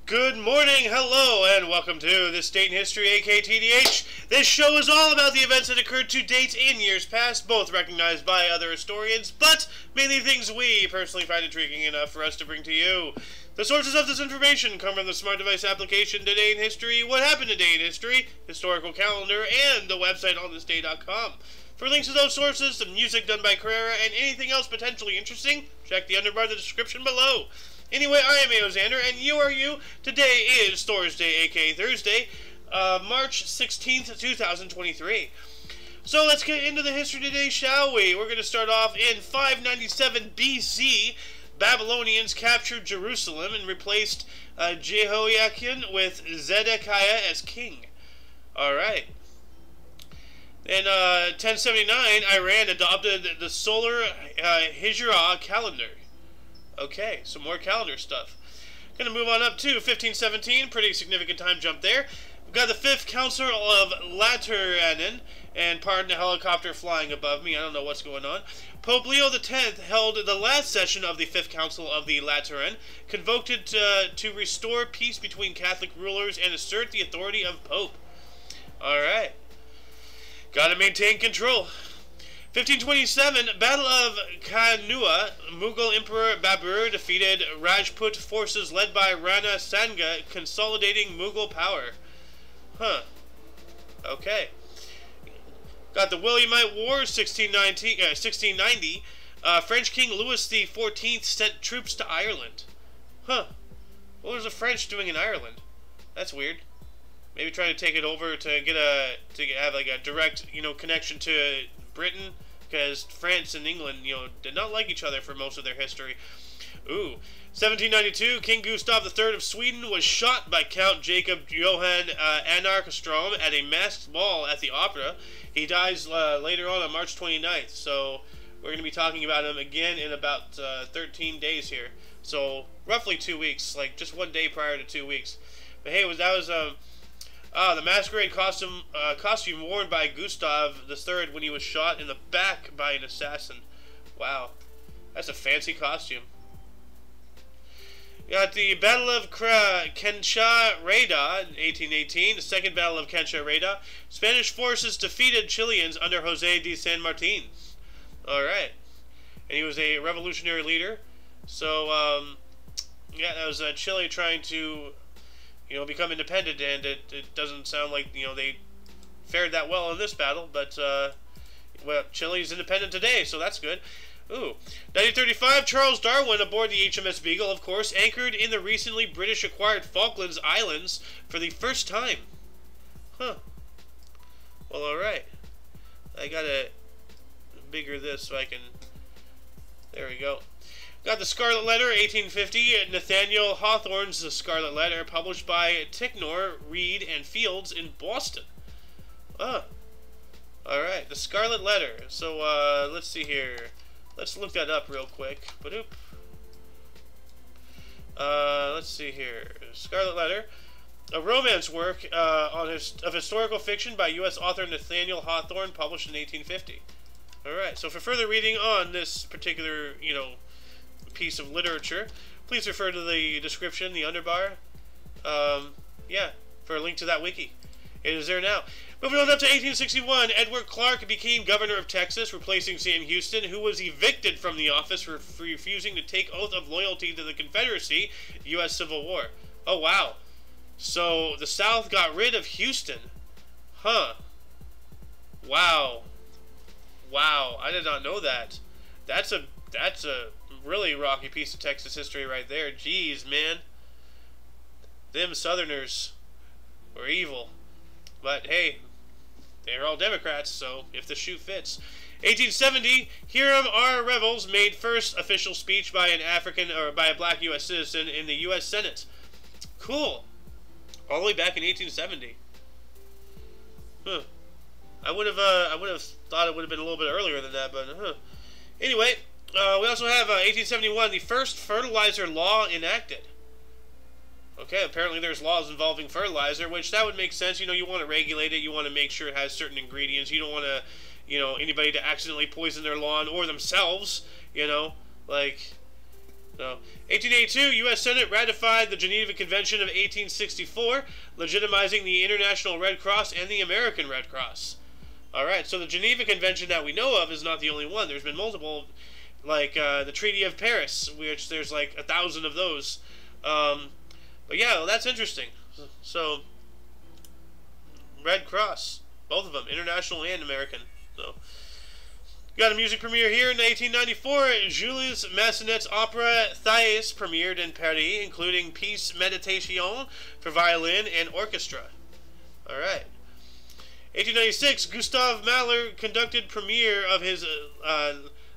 Good morning, hello, and welcome to This Date in History, aka TDH. This show is all about the events that occurred to date in years past, both recognized by other historians, but mainly things we personally find intriguing enough for us to bring to you. The sources of this information come from the smart device application Today in History, What Happened Today in History, Historical Calendar, and the website onthisday.com. For links to those sources, the music done by Carrera, and anything else potentially interesting, check the underbar of the description below. Anyway, I am Xander, and you are you. Today is Thursday, aka Thursday, March 16th, 2023. So let's get into the history today, shall we? We're going to start off in 597 BC. Babylonians captured Jerusalem and replaced Jehoiakim with Zedekiah as king. Alright. In 1079, Iran adopted the solar Hijra calendar. Okay, some more calendar stuff. Gonna move on up to 1517, pretty significant time jump there. We've got the 5th Council of Lateran, and pardon the helicopter flying above me, I don't know what's going on. Pope Leo X held the last session of the 5th Council of the Lateran, convoked it to restore peace between Catholic rulers and assert the authority of Pope. Alright. Gotta maintain control. 1527, Battle of Kanua, Mughal Emperor Babur defeated Rajput forces led by Rana Sanga, consolidating Mughal power. Huh. Okay. Got the Williamite Wars, 1690. French King Louis XIV sent troops to Ireland. Huh. What was the French doing in Ireland? That's weird. Maybe trying to take it over to have like a direct, connection to Britain, because France and England, did not like each other for most of their history. Ooh. 1792, King Gustav III of Sweden was shot by Count Jacob Johann Anarkstrom at a masked ball at the opera. He dies later on March 29th, so we're going to be talking about him again in about 13 days here. So, roughly 2 weeks, like just one day prior to 2 weeks. But hey, that was the masquerade costume worn by Gustav III when he was shot in the back by an assassin. Wow. That's a fancy costume. You got the Battle of Cancha Reda in 1818, the Second Battle of Cancha Reda. Spanish forces defeated Chileans under José de San Martín. Alright. And he was a revolutionary leader. So, yeah, that was Chile trying to become independent, and it doesn't sound like, they fared that well in this battle, but, well, Chile's independent today, so that's good. Ooh. 1935, Charles Darwin aboard the HMS Beagle, of course, anchored in the recently British-acquired Falklands Islands for the first time. Huh. Well, alright. I gotta bigger this so I can... There we go. Got the Scarlet Letter, 1850, Nathaniel Hawthorne's The Scarlet Letter, published by Ticknor, Reed, and Fields in Boston. Ah. Alright, The Scarlet Letter. So, let's see here. Let's look that up real quick. Ba-doop. Let's see here. Scarlet Letter. A romance work of historical fiction by U.S. author Nathaniel Hawthorne, published in 1850. Alright, so for further reading on this particular, piece of literature, please refer to the description, the underbar, yeah, for a link to that wiki. It is there now. Moving on up to 1861, Edward Clark became governor of Texas, replacing Sam Houston, who was evicted from the office for refusing to take oath of loyalty to the Confederacy, U.S. Civil War. Oh, wow. So, the South got rid of Houston. Huh. Wow. Wow, I did not know that. That's a really rocky piece of Texas history right there. Jeez, man. Them Southerners were evil. But hey, they're all Democrats, so if the shoe fits. 1870, Hiram R. Revels made first official speech by by a black U.S. citizen in the U.S. Senate. Cool. All the way back in 1870. Huh. I would have thought it would have been a little bit earlier than that, but huh. Anyway, we also have 1871, the first fertilizer law enacted. Okay, apparently there's laws involving fertilizer, which that would make sense. You want to regulate it. You want to make sure it has certain ingredients. You don't want to, anybody to accidentally poison their lawn or themselves, like, So, 1882, U.S. Senate ratified the Geneva Convention of 1864, legitimizing the International Red Cross and the American Red Cross. Alright, so the Geneva Convention that we know of is not the only one. There's been multiple, like the Treaty of Paris, which there's like 1,000 of those. But yeah, well, that's interesting. So, Red Cross, both of them, international and American. So, got a music premiere here in 1894. Jules Massenet's opera Thais premiered in Paris, including Piece Meditation for violin and orchestra. All right. 1896, Gustav Mahler conducted premiere of his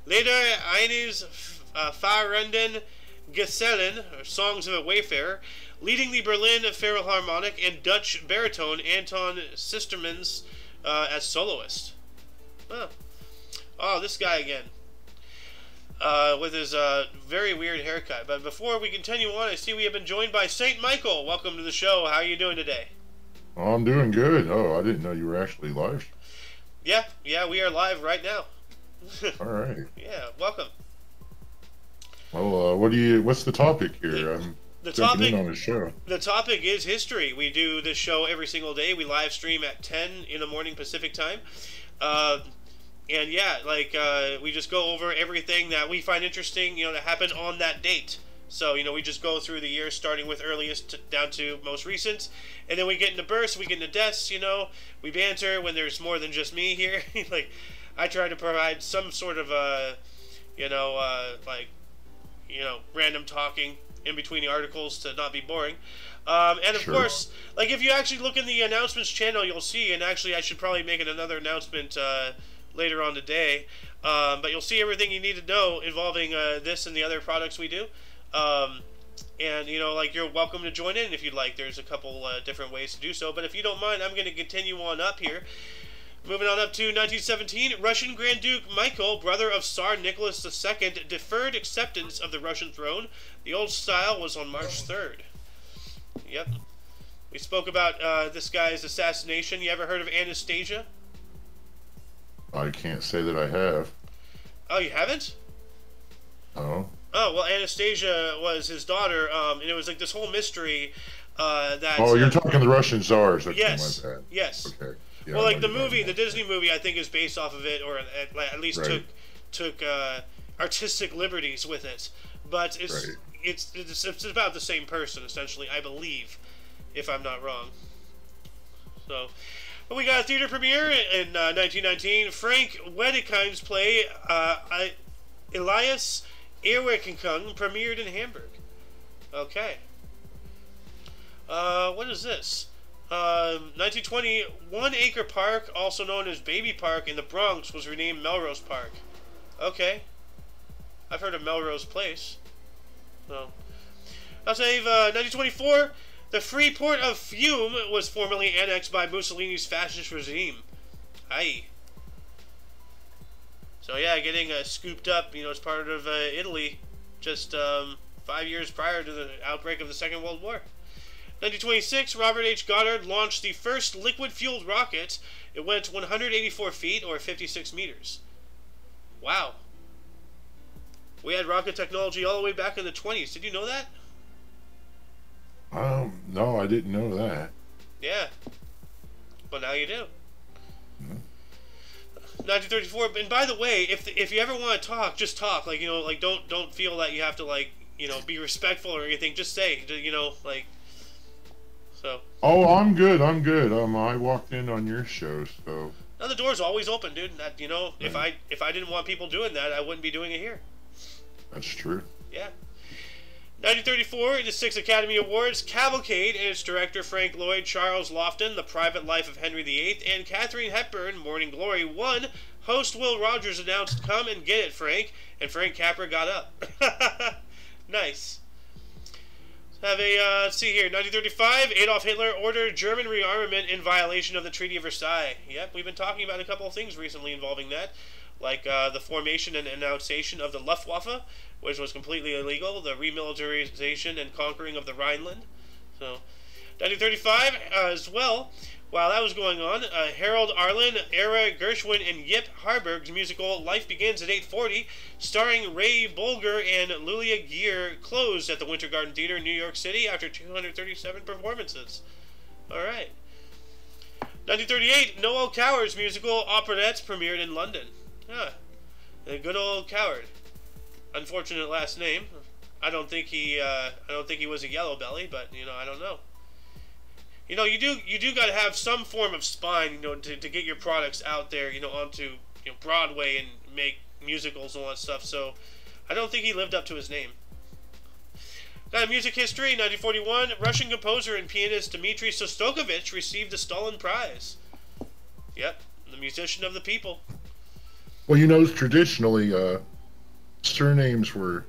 Lieder eines fahrenden Gesellen, or Songs of a Wayfarer, leading the Berlin Philharmonic and Dutch baritone Anton Sistermans as soloist. Oh, this guy again. With his very weird haircut. But before we continue on, I see we have been joined by St. Michael. Welcome to the show. How are you doing today? Oh, I'm doing good. Oh, I didn't know you were actually live. Yeah, we are live right now. All right. Yeah, welcome. Well, what's the topic here? I'm jumping in on the show. The topic is history. We do this show every single day. We live stream at 10 in the morning Pacific time. And yeah, like, we just go over everything that we find interesting, that happened on that date. So, we just go through the years, starting with earliest down to most recent. And then we get into bursts, we get into deaths, we banter when there's more than just me here. Like, I try to provide some sort of, random talking in between the articles to not be boring. And of course, like, if you actually look in the announcements channel, you'll see, and actually I should probably make another announcement, later on today, but you'll see everything you need to know involving this and the other products we do, and you're welcome to join in if you'd like. There's a couple different ways to do so, but if you don't mind, I'm going to continue on up here. Moving on up to 1917, Russian Grand Duke Michael, brother of Tsar Nicholas II, deferred acceptance of the Russian throne. The old style was on March 3rd. Yep. We spoke about this guy's assassination. You ever heard of Anastasia? I can't say that I have. Oh, you haven't? Oh. Oh, well, Anastasia was his daughter, and it was like this whole mystery that... Oh, you're talking the Russian czars. Okay, yes, my bad. Yes. Okay. Yeah, well, like the movie, the Disney movie, I think is based off of it, or at least took artistic liberties with it. But it's about the same person, essentially, I believe, if I'm not wrong. So... But we got a theater premiere in 1919. Frank Wedekind's play, Elias Erweckung, premiered in Hamburg. Okay. What is this? 1920, 1 Acre Park, also known as Baby Park, in the Bronx, was renamed Melrose Park. Okay. I've heard of Melrose Place. So, I'll save 1924. The free port of Fiume was formerly annexed by Mussolini's fascist regime. Aye. So yeah, getting scooped up, as part of Italy, just 5 years prior to the outbreak of the Second World War. 1926, Robert H. Goddard launched the first liquid-fueled rocket. It went 184 feet, or 56 meters. Wow. We had rocket technology all the way back in the 20s. Did you know that? No, I didn't know that. Yeah. Well, now you do. Mm-hmm. 1934. And by the way, if you ever want to talk, just talk. Like, don't feel that you have to, be respectful or anything. Just say, so. Oh, I'm good. I walked in on your show, so. No, the door's always open, dude. That, if I didn't want people doing that, I wouldn't be doing it here. That's true. Yeah. 1934, the 6 Academy Awards, Cavalcade and its director Frank Lloyd, Charles Lofton, The Private Life of Henry VIII, and Katharine Hepburn, Morning Glory, won. Host Will Rogers announced, "Come and get it, Frank," and Frank Capra got up. Nice. Have a, let's see here, 1935, Adolf Hitler ordered German rearmament in violation of the Treaty of Versailles. Yep, we've been talking about a couple of things recently involving that, like the formation and annexation of the Luftwaffe, which was completely illegal, the remilitarization and conquering of the Rhineland. So, 1935 as well, While that was going on, Harold Arlen, Era Gershwin, and Yip Harburg's musical Life Begins at 8:40, starring Ray Bolger and Lulia Gear, closed at the Winter Garden Theater in New York City after 237 performances. Alright. 1938, Noel Coward's musical Operettes premiered in London. The good old Coward. Unfortunate last name. I don't think he was a yellow belly, but I don't know. You do got to have some form of spine, to get your products out there, onto Broadway and make musicals and all that stuff. So I don't think he lived up to his name. Got a music history. 1941, Russian composer and pianist Dmitri Shostakovich received the Stalin Prize. Yep, the musician of the people. Well, traditionally, surnames were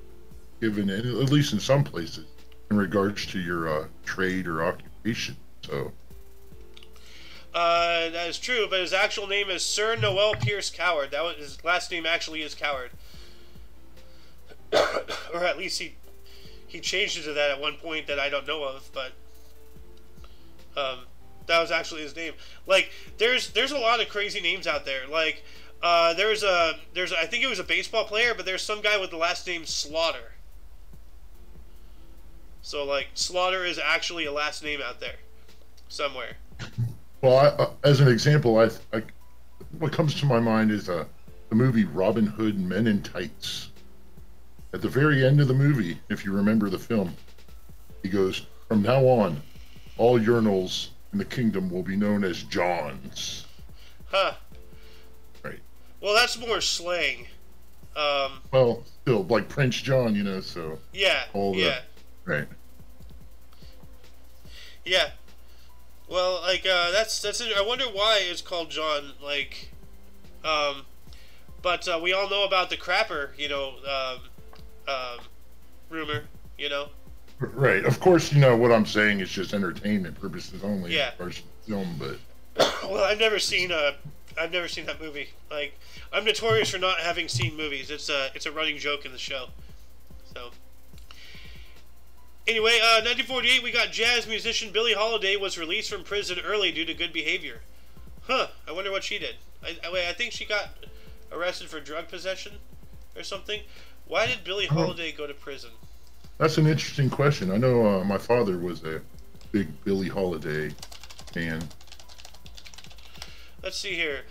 given, at least in some places, in regards to your trade or occupation. So. That is true, but his actual name is Sir Noel Pierce Coward. His last name actually is Coward, or at least he changed it to that at one point that I don't know of. But that was actually his name. Like, there's a lot of crazy names out there. Like, there's I think it was a baseball player, but there's some guy with the last name Slaughter. So, like, Slaughter is actually a last name out there somewhere. Well, as an example, what comes to my mind is the movie Robin Hood Men in Tights. At the very end of the movie, if you remember the film, he goes, "From now on, all urinals in the kingdom will be known as Johns." Huh. Right. Well, that's more slang. Well, still, like Prince John, so... Yeah, Right. Yeah. Well, like, that's it. I wonder why it's called John, like, but we all know about the crapper, rumor, Right. Of course, what I'm saying is just entertainment purposes only. Yeah. As film, but. Well, I've never seen that movie. Like, I'm notorious for not having seen movies. It's a running joke in the show. So. Anyway, 1948, we got jazz musician Billie Holiday was released from prison early due to good behavior. Huh. I wonder what she did. I think she got arrested for drug possession or something. Why did Billie Holiday go to prison? That's an interesting question. I know my father was a big Billie Holiday fan. Let's see here.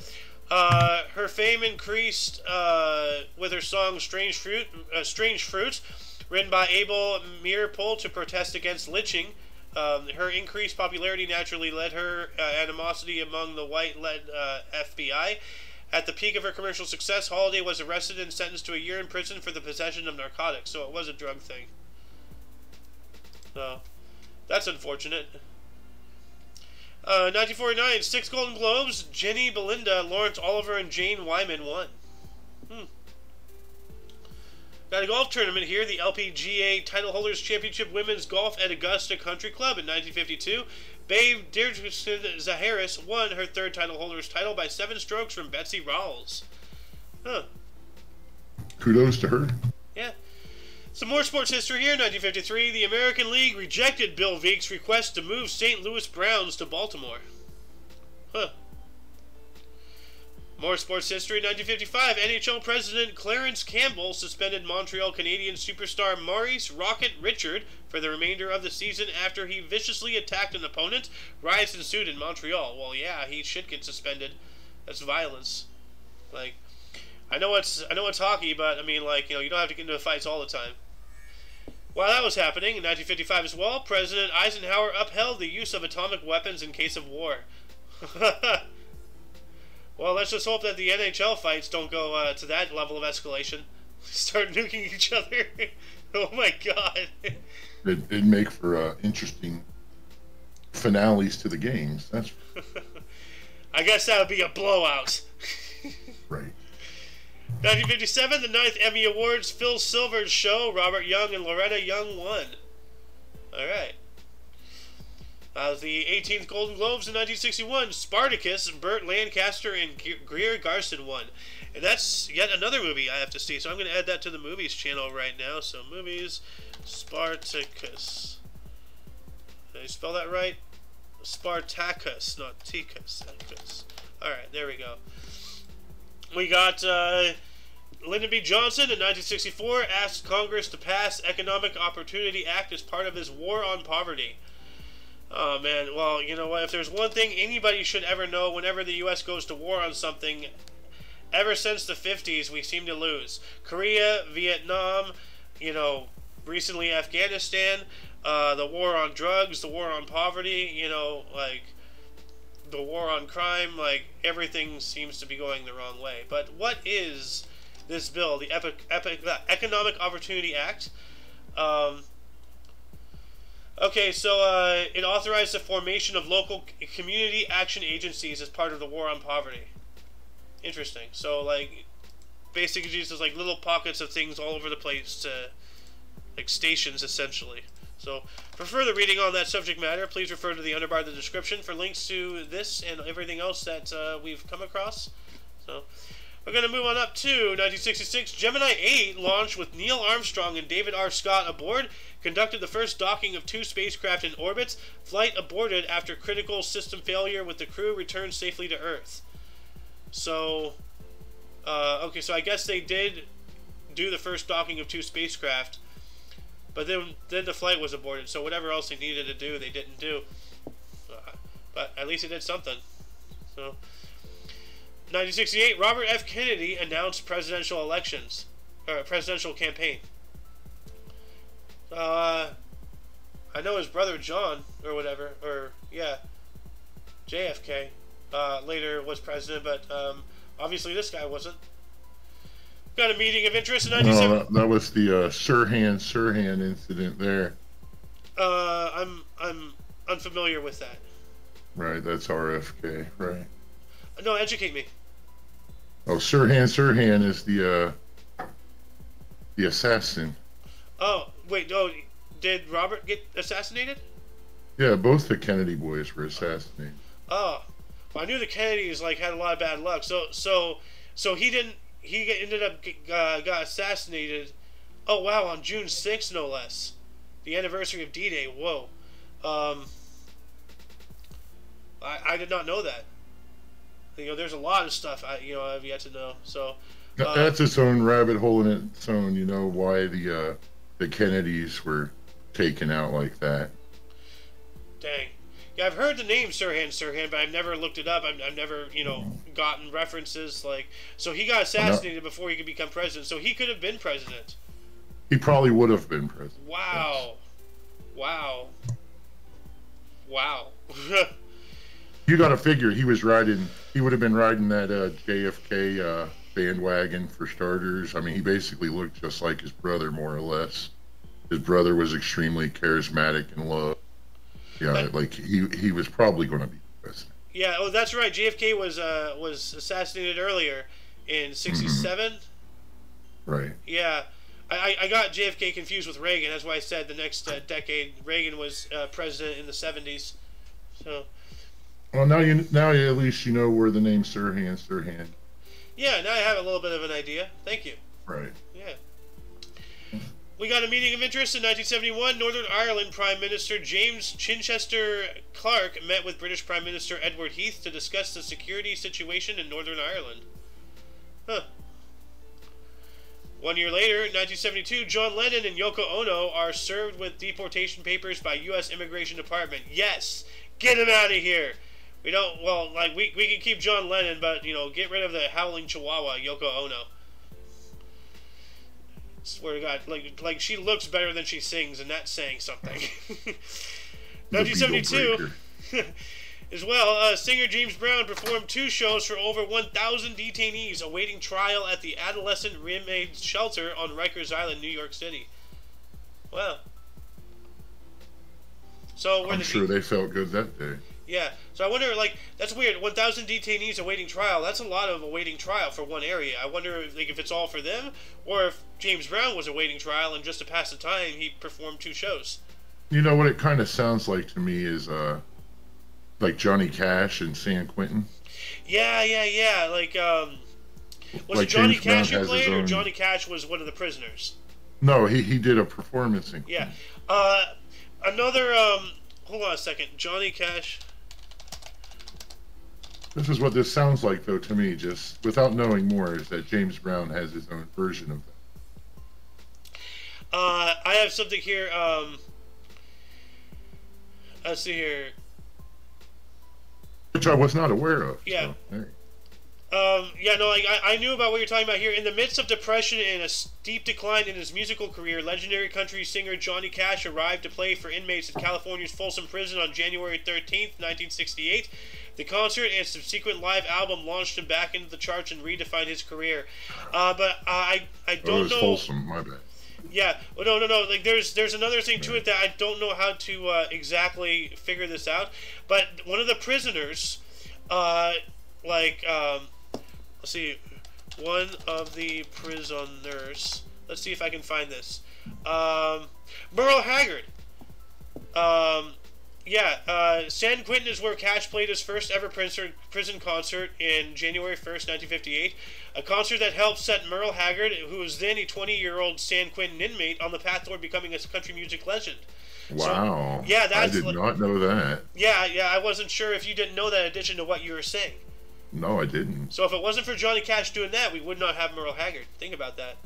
Her fame increased with her song "Strange Fruit," written by Abel Meerpol to protest against lynching. Her increased popularity naturally led her animosity among the white-led FBI. At the peak of her commercial success, Holiday was arrested and sentenced to a year in prison for the possession of narcotics, so it was a drug thing. So, that's unfortunate. 1949, 6 Golden Globes, Jenny Belinda, Lawrence Oliver, and Jane Wyman won. Got a golf tournament here. The LPGA Title Holders Championship Women's Golf at Augusta Country Club in 1952. Babe Deirdre Zaharis won her third title holder's title by 7 strokes from Betsy Rawls. Huh. Kudos to her. Yeah. Some more sports history here. 1953, the American League rejected Bill Veek's request to move St. Louis Browns to Baltimore. Huh. More sports history. 1955, NHL President Clarence Campbell suspended Montreal Canadiens superstar Maurice Rocket Richard for the remainder of the season after he viciously attacked an opponent. Riots ensued in Montreal. Well, yeah, he should get suspended. That's violence. Like, I know it's hockey, but I mean, like, you don't have to get into fights all the time. While that was happening, in 1955 as well, President Eisenhower upheld the use of atomic weapons in case of war. Well, let's just hope that the NHL fights don't go to that level of escalation. Start nuking each other. Oh my god. It'd make for interesting finales to the games. That's. I guess that would be a blowout. Right. 1957, the 9th Emmy Awards, Phil Silver's show, Robert Young and Loretta Young won. Alright. The 18th Golden Globes in 1961, Spartacus, Burt Lancaster and Greer Garson won. And that's yet another movie I have to see, so I'm going to add that to the movies channel right now. So, movies, Spartacus. Did I spell that right? Spartacus, not Ticus. Alright, there we go. We got Lyndon B. Johnson in 1964 asked Congress to pass Economic Opportunity Act as part of his war on poverty. Oh man, well, you know what, if there's one thing anybody should ever know whenever the U.S. goes to war on something, ever since the 50s we seem to lose. Korea, Vietnam, you know, recently Afghanistan, the war on drugs, the war on poverty, you know, like the war on crime, like everything seems to be going the wrong way. But what is this bill, the Economic Opportunity Act? Okay, so it authorized the formation of local community action agencies as part of the war on poverty. Interesting. So, like, basically just like little pockets of things all over the place, like stations, essentially. So, for further reading on that subject matter, please refer to the underbar of the description for links to this and everything else that we've come across. So, we're going to move on up to 1966. Gemini 8 launched with Neil Armstrong and David R. Scott aboard, conducted the first docking of 2 spacecraft in orbit. Flight aborted after critical system failure, with the crew returned safely to Earth. So, okay, so I guess they did do the first docking of 2 spacecraft, but then the flight was aborted, so whatever else they needed to do, they didn't do. But at least they did something. So, 1968, Robert F. Kennedy announced presidential elections, or presidential campaign. I know his brother John, or whatever, or, yeah, JFK, later was president, but obviously this guy wasn't. Got a meeting of interest in 1970. No, that was the Sirhan incident there. I'm unfamiliar with that. Right, that's RFK, right? No, educate me. Oh, Sirhan is the assassin. Oh, wait, no, did Robert get assassinated? Yeah, both the Kennedy boys were assassinated. Oh, well, I knew the Kennedys like had a lot of bad luck. So he didn't. He ended up got assassinated. Oh wow, on June 6th, no less, the anniversary of D-Day. Whoa, I did not know that. You know, there's a lot of stuff I've yet to know. So that's its own rabbit hole in its own. You know why the Kennedys were taken out like that. Dang. Yeah, I've heard the name Sirhan, but I've never looked it up. I've never, gotten references. Like, so he got assassinated before he could become president. So he could have been president. He probably would have been president. Wow. Yes. Wow. You got to figure he would have been riding that JFK bandwagon for starters. I mean, he basically looked just like his brother, more or less. His brother was extremely charismatic and loved. Yeah, like he was probably going to be president. Yeah, oh, that's right. JFK was assassinated earlier in '67. Mm-hmm. Right. Yeah, I got JFK confused with Reagan. That's why I said the next decade. Reagan was president in the '70s. So. Well, now at least you know where the name Sirhan. Yeah, now I have a little bit of an idea. Thank you. Right. Yeah. We got a meeting of interest in 1971. Northern Ireland Prime Minister James Chichester Clark met with British Prime Minister Edward Heath to discuss the security situation in Northern Ireland. Huh. 1 year later, 1972, John Lennon and Yoko Ono are served with deportation papers by U.S. Immigration Department. Yes! Get him out of here! We don't, well, like, we can keep John Lennon, but, get rid of the howling chihuahua, Yoko Ono. Swear to God, like she looks better than she sings, and that's saying something. 1972, as well, singer James Brown performed 2 shows for over 1,000 detainees awaiting trial at the Adolescent Inmate Shelter on Rikers Island, New York City. Wow. So I'm sure they felt good that day. Yeah, so I wonder, like, that's weird. 1,000 detainees awaiting trial. That's a lot of awaiting trial for one area. I wonder if it's all for them, or if James Brown was awaiting trial and just to pass the time, he performed 2 shows. You know what it kind of sounds like to me is, like Johnny Cash and San Quentin. Yeah. Like, was like it Johnny James Cash Brown who played, or Johnny Cash was one of the prisoners? No, he did a performance in Quentin. Yeah. Another, hold on a second. Johnny Cash. This is what this sounds like, though, to me, just without knowing more, is that James Brown has his own version of that. I have something here. Let's see here. Which I was not aware of. Yeah. So, hey. Yeah, no, I knew about what you're talking about here. In the midst of depression and a steep decline in his musical career, legendary country singer Johnny Cash arrived to play for inmates at California's Folsom Prison on January 13th, 1968. The concert and subsequent live album launched him back into the charts and redefined his career. But I don't know. Folsom, my bad. Yeah, well, no. Like, there's another thing to it that I don't know how to exactly figure this out. But one of the prisoners, let's see, one of the prisoners. Let's see if I can find this. Merle Haggard. San Quentin is where Cash played his first ever prison concert in January 1st, 1958. A concert that helped set Merle Haggard, who was then a 20-year-old San Quentin inmate, on the path toward becoming a country music legend. Wow. So, yeah, I did not know that. Yeah, I wasn't sure if you didn't know that in addition to what you were saying. No, I didn't. So if it wasn't for Johnny Cash doing that, we would not have Merle Haggard. Think about that.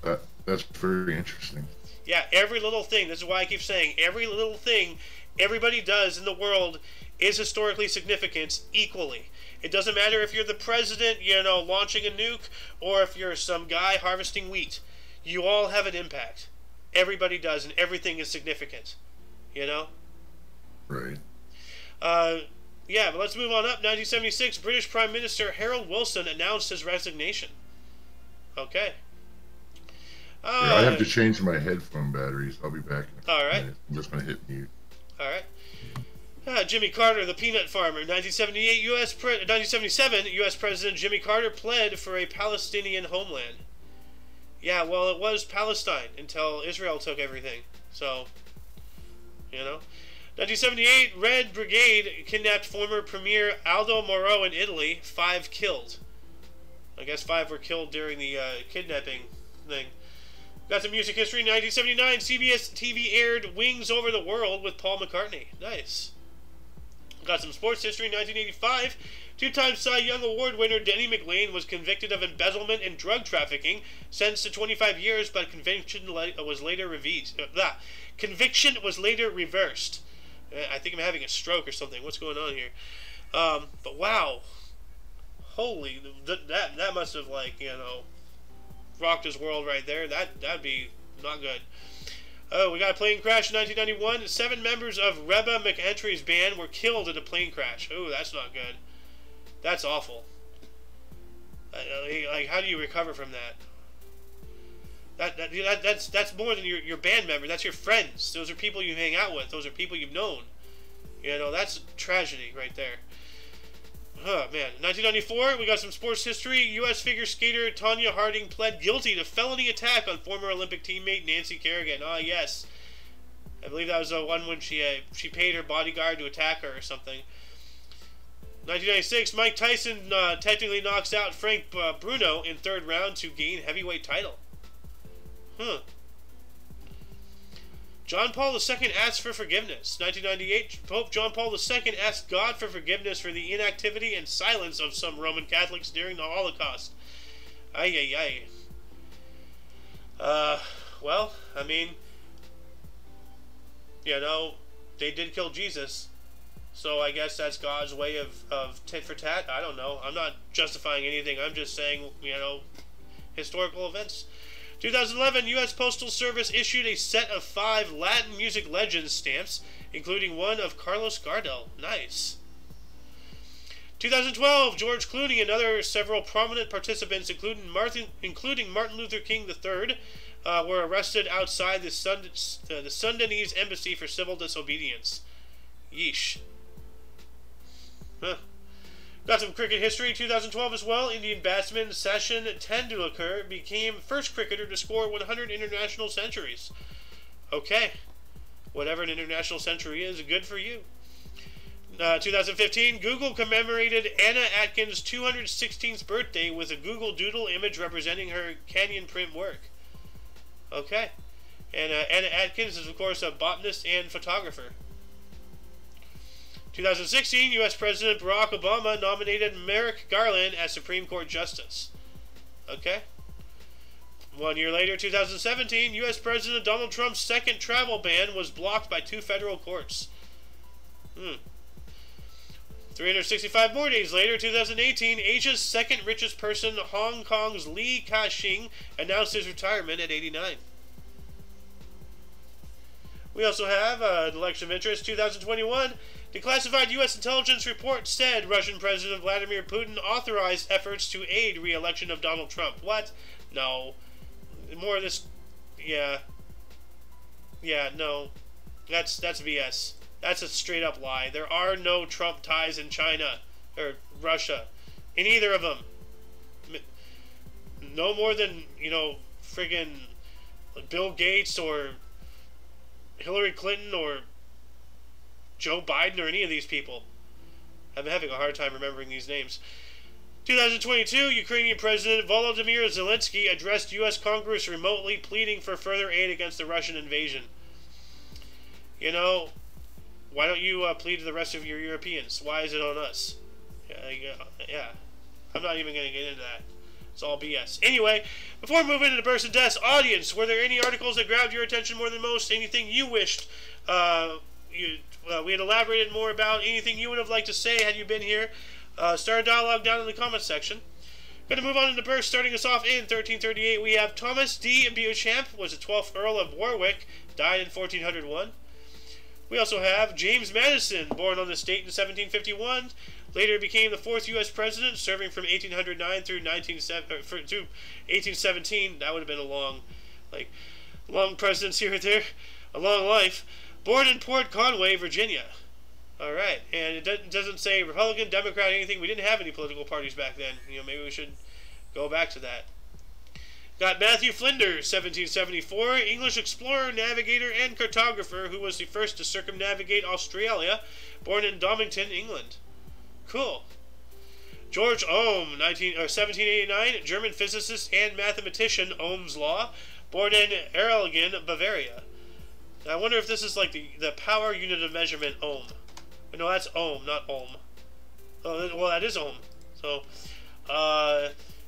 That's very interesting. Yeah, every little thing. This is why I keep saying every little thing everybody does in the world is historically significant equally. It doesn't matter if you're the president, launching a nuke, or if you're some guy harvesting wheat. You all have an impact. Everybody does, and everything is significant. Right. Yeah, but let's move on up. 1976, British Prime Minister Harold Wilson announced his resignation. Okay. I have to change my headphone batteries. I'll be back in a all right. minute. I'm just going to hit mute. All right. Jimmy Carter, the peanut farmer. 1977, U.S. President Jimmy Carter pled for a Palestinian homeland. Yeah, well, it was Palestine until Israel took everything. So, 1978, Red Brigade kidnapped former Premier Aldo Moro in Italy. 5 killed. I guess 5 were killed during the kidnapping thing. Got some music history. 1979, CBS TV aired Wings Over the World with Paul McCartney. Nice. Got some sports history. 1985, two-time Cy Young Award winner Denny McLain was convicted of embezzlement and drug trafficking, sentenced to 25 years, but conviction was later reversed. I think I'm having a stroke or something. What's going on here? But wow, holy, that must have rocked his world right there. That'd be not good. Oh, we got a plane crash in 1991. 7 members of Reba McEntry's band were killed in a plane crash. Oh, that's not good. That's awful. How do you recover from that? That's more than your band member. That's your friends. Those are people you hang out with. Those are people you've known. That's tragedy right there. Oh, man. 1994, we got some sports history. U.S. figure skater Tonya Harding pled guilty to felony attack on former Olympic teammate Nancy Kerrigan. Ah, yes. I believe that was the one when she paid her bodyguard to attack her or something. 1996, Mike Tyson technically knocks out Frank Bruno in 3rd round to gain heavyweight title. John Paul II asked for forgiveness. 1998, Pope John Paul II asked God for forgiveness for the inactivity and silence of some Roman Catholics during the Holocaust. Well, I mean, they did kill Jesus. So I guess that's God's way of tit for tat. I don't know. I'm not justifying anything. I'm just saying, historical events. 2011, U.S. Postal Service issued a set of 5 Latin music legends stamps, including one of Carlos Gardel. Nice. 2012, George Clooney and several prominent participants, including Martin Luther King III, were arrested outside the Sudanese embassy for civil disobedience. Yeesh. Huh. Got some cricket history. 2012 as well. Indian batsman Sachin Tendulkar became first cricketer to score 100 international centuries. Okay. Whatever an international century is, good for you. 2015, Google commemorated Anna Atkins' 216th birthday with a Google Doodle image representing her Canyon print work. Okay. And Anna Atkins is, of course, a botanist and photographer. 2016, U.S. President Barack Obama nominated Merrick Garland as Supreme Court Justice. Okay. 1 year later, 2017, U.S. President Donald Trump's second travel ban was blocked by 2 federal courts. 365 more days later, 2018, Asia's second richest person, Hong Kong's Li Ka-shing, announced his retirement at 89. We also have an election of interest, 2021. Declassified U.S. intelligence report said Russian President Vladimir Putin authorized efforts to aid re-election of Donald Trump. What? No. More of this... Yeah. Yeah, no. That's BS. That's a straight-up lie. There are no Trump ties in China or Russia. In either of them. No more than, friggin' Bill Gates or Hillary Clinton or Joe Biden or any of these people. I'm having a hard time remembering these names. 2022, Ukrainian President Volodymyr Zelensky addressed U.S. Congress remotely, pleading for further aid against the Russian invasion. Why don't you plead to the rest of your Europeans? Why is it on us? Yeah. I'm not even going to get into that. It's all BS. Anyway, before moving into the Burst of Death's audience, were there any articles that grabbed your attention more than most? Anything you wished we had elaborated more about? Anything you would have liked to say had you been here? Start a dialogue down in the comments section. Going to move on into Burst. Starting us off in 1338, we have Thomas D. Beauchamp, was the 12th Earl of Warwick, died in 1401. We also have James Madison, born on this date in 1751. Later became the 4th U.S. President, serving from 1809 through 1817. That would have been a long presidency right there. A long life. Born in Port Conway, Virginia. Alright, and it doesn't say Republican, Democrat, anything. We didn't have any political parties back then. Maybe we should go back to that. Got Matthew Flinders, 1774, English explorer, navigator, and cartographer who was the first to circumnavigate Australia, born in Domington, England. Cool. Georg Ohm, 1789, German physicist and mathematician, Ohm's law, born in Erlangen, Bavaria. Now, I wonder if this is like the power unit of measurement, ohm. No, that's ohm, not ohm. Oh, well, that is ohm. So,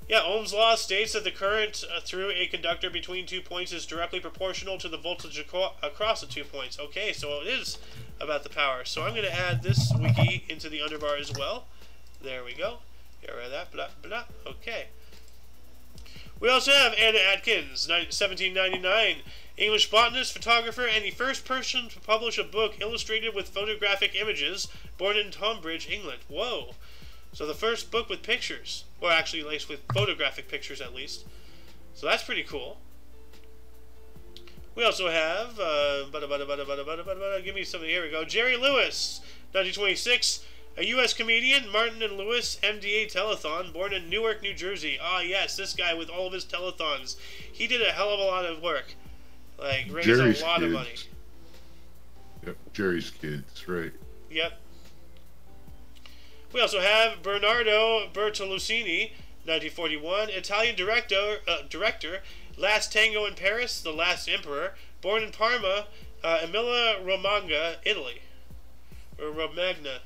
yeah, Ohm's law states that the current through a conductor between 2 points is directly proportional to the voltage across the 2 points. Okay, so it is about the power. So I'm going to add this wiki into the underbar as well. There we go. Get rid of that. Blah, blah. Okay. We also have Anna Atkins, 1799, English botanist, photographer, and the first person to publish a book illustrated with photographic images, born in Tonbridge, England. Whoa. So the first book with pictures, or actually at least with photographic pictures at least. So that's pretty cool. We also have, give me something, here we go. Jerry Lewis, 1926, a U.S. comedian, Martin and Lewis MDA Telethon, born in Newark, New Jersey. Ah, yes, this guy with all of his telethons. He did a hell of a lot of work. Raised a lot of money. Yep, Jerry's Kids, right. Yep. We also have Bernardo Bertolucci, 1941, Italian director, Last Tango in Paris, The Last Emperor, born in Parma, Emilia Romagna, Italy. Or Romagna.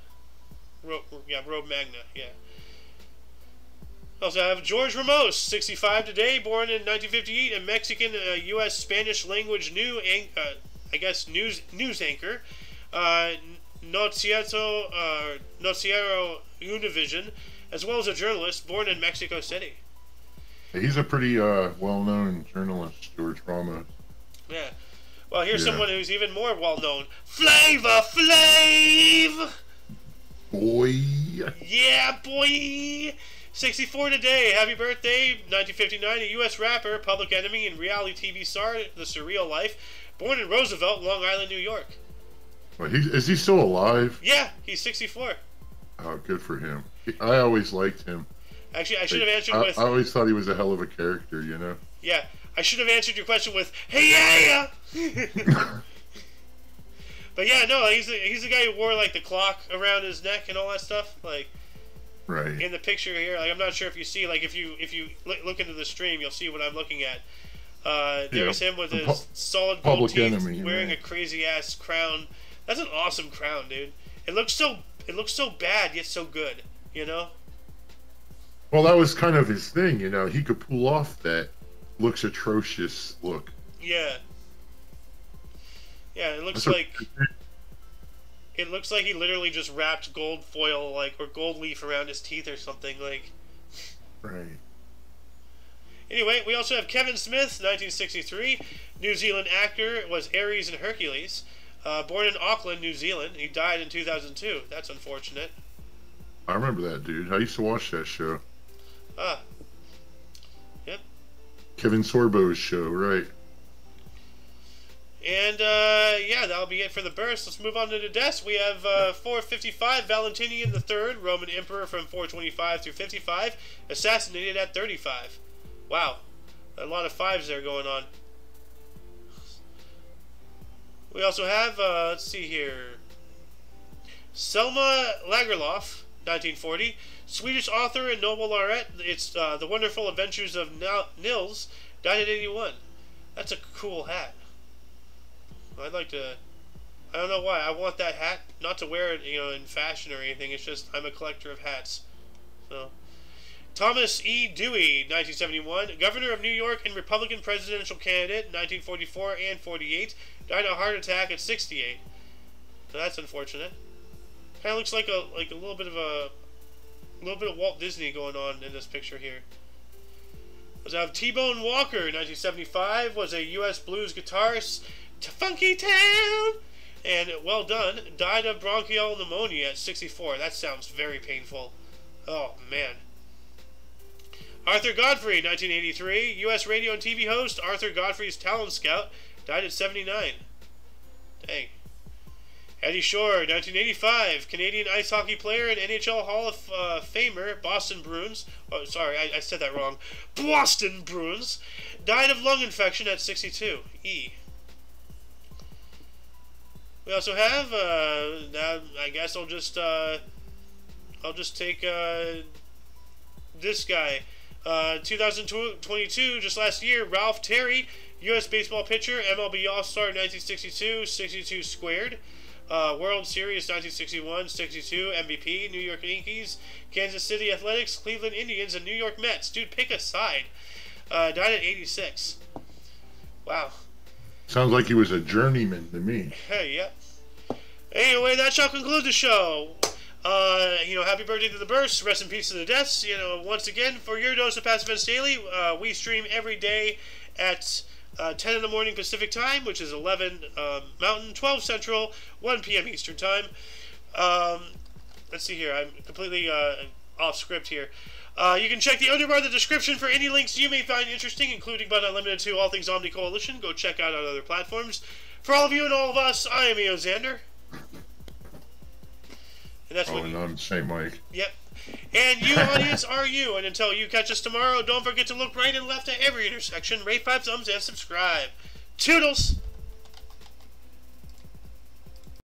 Romagna, yeah. Also have George Ramos, 65 today, born in 1958, a Mexican, U.S. Spanish language news anchor, Noticiero Univision, as well as a journalist, born in Mexico City. He's a pretty well-known journalist, George Ramos. Yeah. Well, here's someone who's even more well-known. Flavor Flav! Boy! Yeah, boy! 64 today. Happy birthday, 1959. A U.S. rapper, Public Enemy, and reality TV star, The Surreal Life. Born in Roosevelt, Long Island, New York. Wait, is he still alive? Yeah, he's 64. Oh, good for him. I always liked him. Actually, I should have answered with... I always thought he was a hell of a character, you know? Yeah, I should have answered your question with, hey, yeah! But yeah, no, he's the guy who wore, the clock around his neck and all that stuff. Right. In the picture here, I'm not sure if you see, if you look into the stream, you'll see what I'm looking at. There's him with his solid gold teeth, wearing a crazy-ass crown. That's an awesome crown, dude. It looks so it looks so bad yet so good, you know? Well, that was kind of his thing, you know. He could pull off that looks atrocious look. Yeah. Yeah, it looks like he literally just wrapped gold foil, like, or gold leaf around his teeth or something, like. Right. Anyway, we also have Kevin Smith, 1963. New Zealand actor, was Ares in Hercules. Born in Auckland, New Zealand. He died in 2002. That's unfortunate. I remember that, dude. I used to watch that show. Ah. Yep. Kevin Sorbo's show, right. And, yeah, that'll be it for the burst. Let's move on to the deaths. We have 455, Valentinian III, Roman Emperor from 425 through 55, assassinated at 35. Wow. A lot of fives there going on. We also have, let's see here, Selma Lagerlöf, 1940, Swedish author and Nobel laureate. It's The Wonderful Adventures of Nils, died at 81. That's a cool hat. I'd like to, I don't know why, I want that hat, not to wear it, you know, in fashion or anything, it's just, I'm a collector of hats. So, Thomas E. Dewey, 1971, Governor of New York and Republican presidential candidate, 1944 and 48, died of a heart attack at 68. So that's unfortunate. Kind of looks like a little bit of Walt Disney going on in this picture here. We have T-Bone Walker, 1975, was a U.S. blues guitarist. Funky Town, and well done, died of bronchial pneumonia at 64. That sounds very painful. Oh man. Arthur Godfrey, 1983, U.S. radio and TV host. Arthur Godfrey's talent scout, died at 79. Dang. Eddie Shore, 1985, Canadian ice hockey player and NHL Hall of Famer, Boston Bruins. Oh, sorry, I said that wrong. Boston Bruins, died of lung infection at 62. E. We also have, I guess I'll just take this guy. 2022, just last year, Ralph Terry, U.S. baseball pitcher, MLB All-Star 1962, 62 squared. World Series 1961, 62, MVP, New York Yankees, Kansas City Athletics, Cleveland Indians, and New York Mets. Dude, pick a side. Died at 86. Wow. Sounds like he was a journeyman to me. Hey, yeah. Anyway, that shall conclude the show. Happy birthday to the burst. Rest in peace to the deaths. Once again, for your dose of Past Events Daily, we stream every day at 10 in the morning Pacific Time, which is 11 Mountain, 12 Central, 1 p.m. Eastern Time. Let's see here. I'm completely off script here. You can check the underbar of the description for any links you may find interesting, including but not limited to all things Omni Coalition. Go check out our other platforms. For all of you and all of us, I am Eo Xander. And that's and I'm St. Mike. Yep. And you, audience, are you. And until you catch us tomorrow, don't forget to look right and left at every intersection, rate 5 thumbs, and subscribe. Toodles!